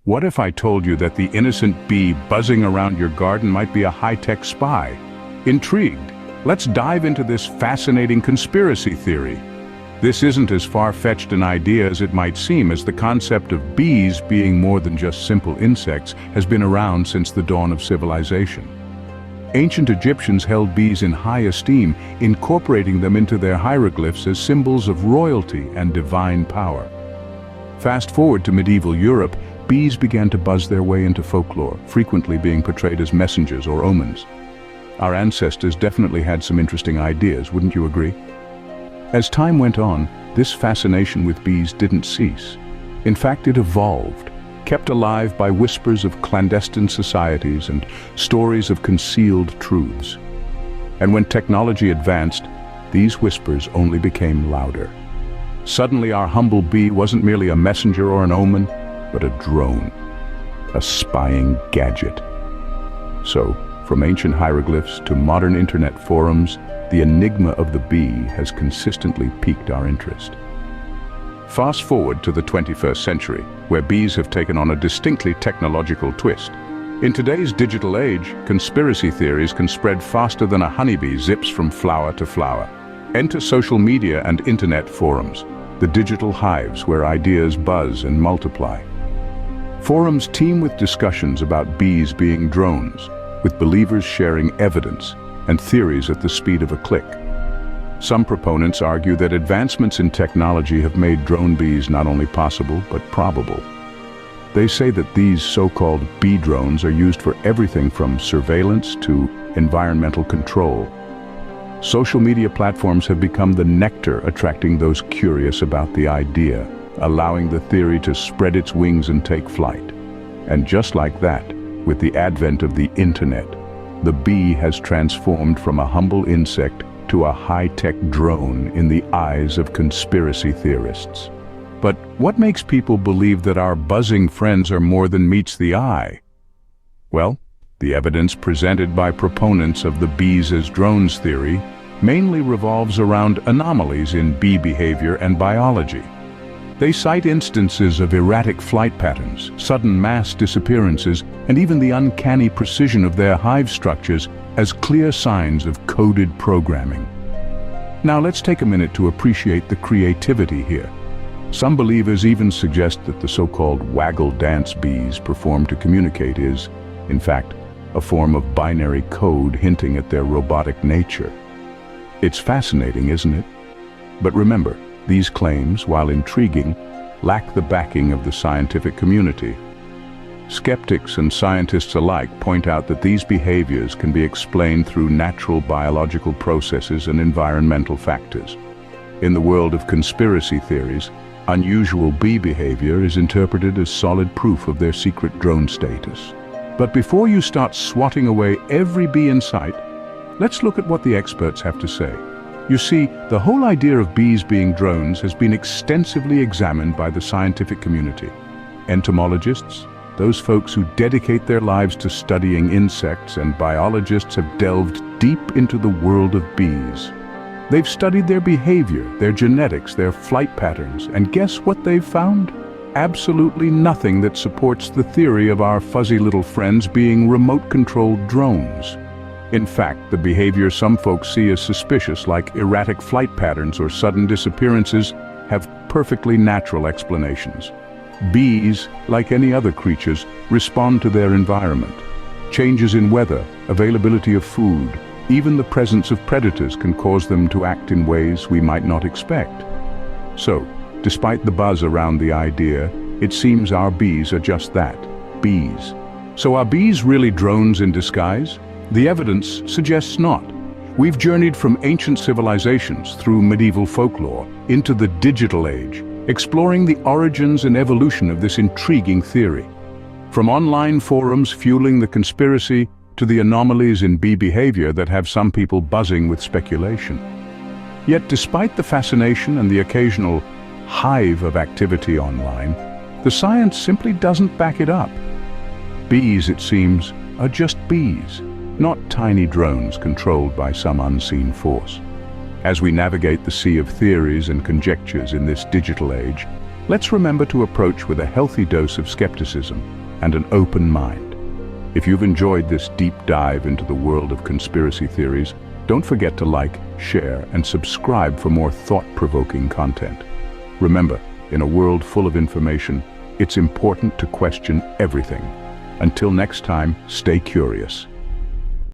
What if I told you that the innocent bee buzzing around your garden might be a high-tech spy? Intrigued? Let's dive into this fascinating conspiracy theory. This isn't as far-fetched an idea as it might seem, as the concept of bees being more than just simple insects has been around since the dawn of civilization. Ancient Egyptians held bees in high esteem, incorporating them into their hieroglyphs as symbols of royalty and divine power. Fast forward to medieval Europe, bees began to buzz their way into folklore, frequently being portrayed as messengers or omens. Our ancestors definitely had some interesting ideas, wouldn't you agree? As time went on, this fascination with bees didn't cease. In fact, it evolved, kept alive by whispers of clandestine societies and stories of concealed truths. And when technology advanced, these whispers only became louder. Suddenly, our humble bee wasn't merely a messenger or an omen, but a drone, a spying gadget. So, from ancient hieroglyphs to modern internet forums, the enigma of the bee has consistently piqued our interest. Fast forward to the 21st century, where bees have taken on a distinctly technological twist. In today's digital age, conspiracy theories can spread faster than a honeybee zips from flower to flower. Enter social media and internet forums, the digital hives where ideas buzz and multiply. Forums teem with discussions about bees being drones, with believers sharing evidence and theories at the speed of a click. Some proponents argue that advancements in technology have made drone bees not only possible, but probable. They say that these so-called bee drones are used for everything from surveillance to environmental control. Social media platforms have become the nectar attracting those curious about the idea, allowing the theory to spread its wings and take flight. And just like that, with the advent of the internet, the bee has transformed from a humble insect to a high-tech drone in the eyes of conspiracy theorists. But what makes people believe that our buzzing friends are more than meets the eye? Well, the evidence presented by proponents of the bees as drones theory mainly revolves around anomalies in bee behavior and biology. They cite instances of erratic flight patterns, sudden mass disappearances, and even the uncanny precision of their hive structures as clear signs of coded programming. Now let's take a minute to appreciate the creativity here. Some believers even suggest that the so-called waggle dance bees perform to communicate is, in fact, a form of binary code hinting at their robotic nature. It's fascinating, isn't it? But remember, these claims, while intriguing, lack the backing of the scientific community. Skeptics and scientists alike point out that these behaviors can be explained through natural biological processes and environmental factors. In the world of conspiracy theories, unusual bee behavior is interpreted as solid proof of their secret drone status. But before you start swatting away every bee in sight, let's look at what the experts have to say. You see, the whole idea of bees being drones has been extensively examined by the scientific community. Entomologists, those folks who dedicate their lives to studying insects, and biologists have delved deep into the world of bees. They've studied their behavior, their genetics, their flight patterns, and guess what they've found? Absolutely nothing that supports the theory of our fuzzy little friends being remote-controlled drones. In fact, the behavior some folks see as suspicious, like erratic flight patterns or sudden disappearances, have perfectly natural explanations. Bees, like any other creatures, respond to their environment. Changes in weather, availability of food, even the presence of predators can cause them to act in ways we might not expect. So, despite the buzz around the idea, it seems our bees are just that, bees. So are bees really drones in disguise? The evidence suggests not. We've journeyed from ancient civilizations through medieval folklore into the digital age, exploring the origins and evolution of this intriguing theory. From online forums fueling the conspiracy to the anomalies in bee behavior that have some people buzzing with speculation. Yet despite the fascination and the occasional hive of activity online, the science simply doesn't back it up. Bees, it seems, are just bees, not tiny drones controlled by some unseen force. As we navigate the sea of theories and conjectures in this digital age, let's remember to approach with a healthy dose of skepticism and an open mind. If you've enjoyed this deep dive into the world of conspiracy theories, don't forget to like, share, and subscribe for more thought-provoking content. Remember, in a world full of information, it's important to question everything. Until next time, stay curious.